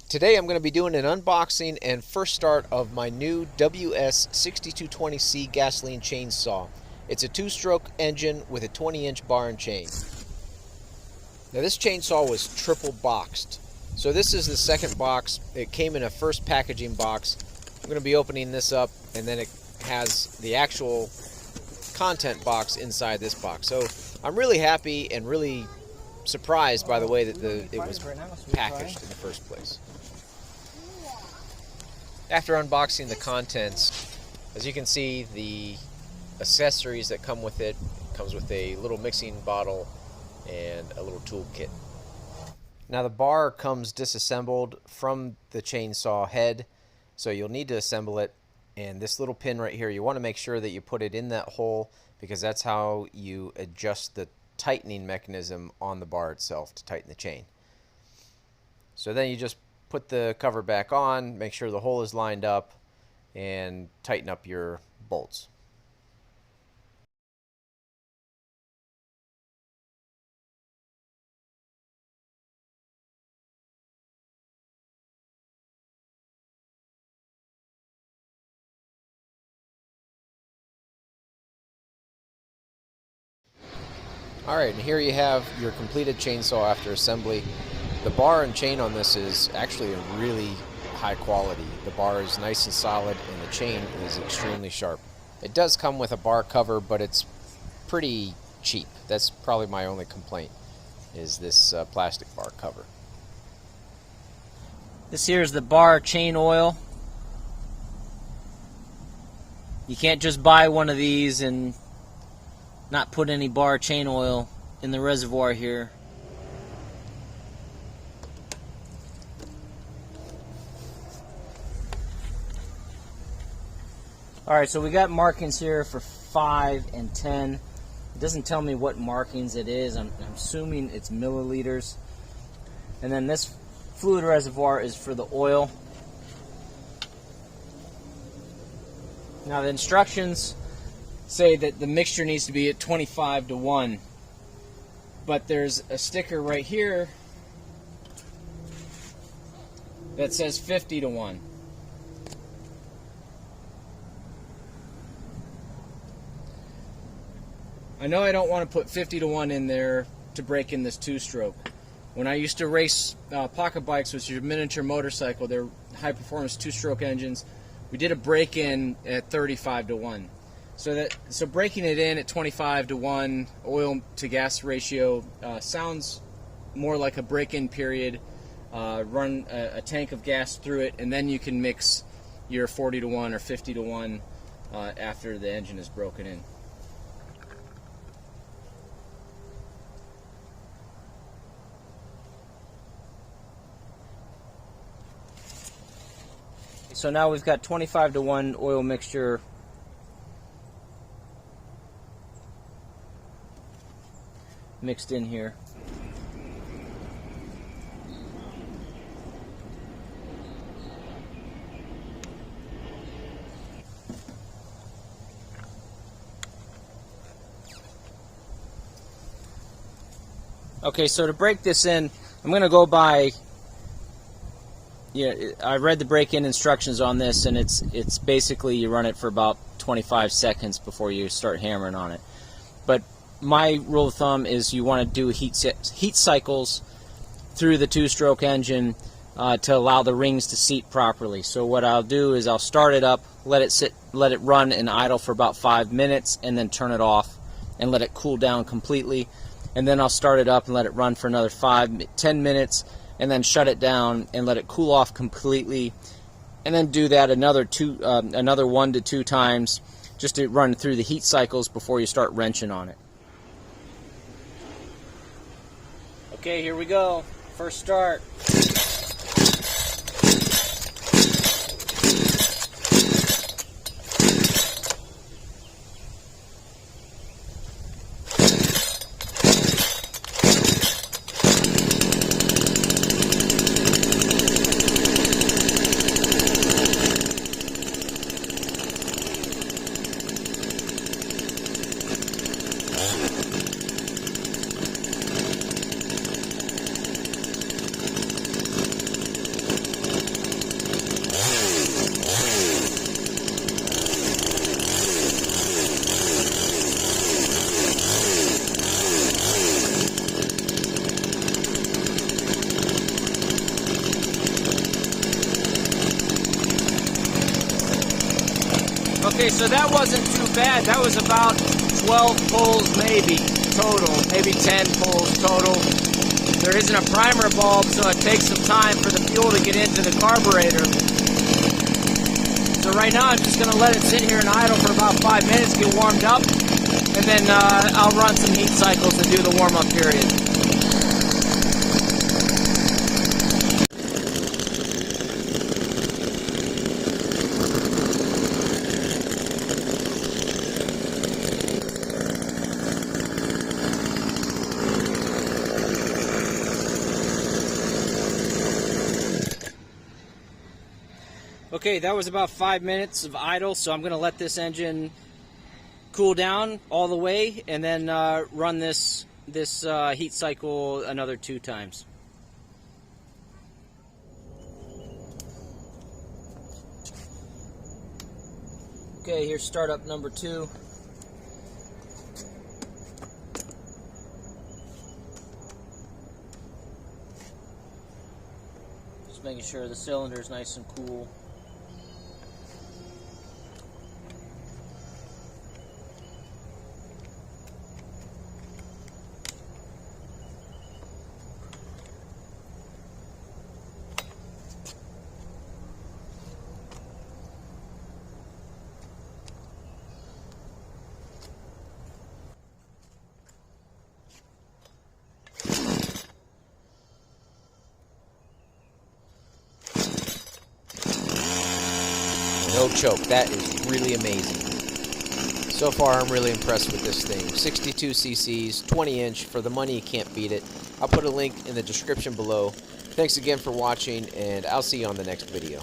Today I'm going to be doing an unboxing and first start of my new WS-6220C gasoline chainsaw. It's a two-stroke engine with a 20-inch bar and chain. Now this chainsaw was triple boxed. So this is the second box. It came in a first packaging box. I'm going to be opening this up, and then it has the actual content box inside this box. So I'm really happy and really surprised by the way that it was packaged in the first place. After unboxing the contents, as you can see, the accessories that come with it comes with a little mixing bottle and a little tool kit. Now the bar comes disassembled from the chainsaw head, so you'll need to assemble it. And this little pin right here, you want to make sure that you put it in that hole, because that's how you adjust the tightening mechanism on the bar itself to tighten the chain. So then you just put the cover back on, make sure the hole is lined up, and tighten up your bolts. Alright, and here you have your completed chainsaw after assembly. The bar and chain on this is actually a really high quality. The bar is nice and solid, and the chain is extremely sharp. It does come with a bar cover, but it's pretty cheap. That's probably my only complaint, is this plastic bar cover. This here is the bar chain oil. You can't just buy one of these and not put any bar chain oil in the reservoir here. Alright, so we got markings here for 5 and 10. It doesn't tell me what markings it is. I'm assuming it's milliliters. And then this fluid reservoir is for the oil. Now the instructions say that the mixture needs to be at 25:1. But there's a sticker right here that says 50:1. I know I don't want to put 50:1 in there to break in this two-stroke. When I used to race pocket bikes, which is a miniature motorcycle, they're high-performance two-stroke engines, we did a break-in at 35:1. So breaking it in at 25:1 oil to gas ratio sounds more like a break-in period. Run a tank of gas through it, and then you can mix your 40:1 or 50:1 after the engine is broken in. So now we've got 25:1 oil mixture mixed in here. Okay, so to break this in, I'm going to go by, I read the break-in instructions on this, and it's basically you run it for about 25 seconds before you start hammering on it. But my rule of thumb is you want to do heat cycles through the two-stroke engine to allow the rings to seat properly. So what I'll do is I'll start it up, let it run and idle for about 5 minutes, and then turn it off and let it cool down completely. And then I'll start it up and let it run for another 5-10 minutes, and then shut it down and let it cool off completely, and then do that another 1 to 2 times just to run through the heat cycles before you start wrenching on it. Okay, here we go. First start. Okay, so that wasn't too bad. That was about 12 pulls maybe total, maybe 10 pulls total. There isn't a primer bulb, so it takes some time for the fuel to get into the carburetor. So right now I'm just going to let it sit here and idle for about 5 minutes, get warmed up, and then I'll run some heat cycles to do the warm-up period. Okay, that was about 5 minutes of idle, so I'm going to let this engine cool down all the way and then run this heat cycle another 2 times. Okay, here's startup number 2. Just making sure the cylinder is nice and cool. No choke. That is really amazing. So far, I'm really impressed with this thing. 62 cc's, 20-inch. For the money, you can't beat it. I'll put a link in the description below. Thanks again for watching, and I'll see you on the next video.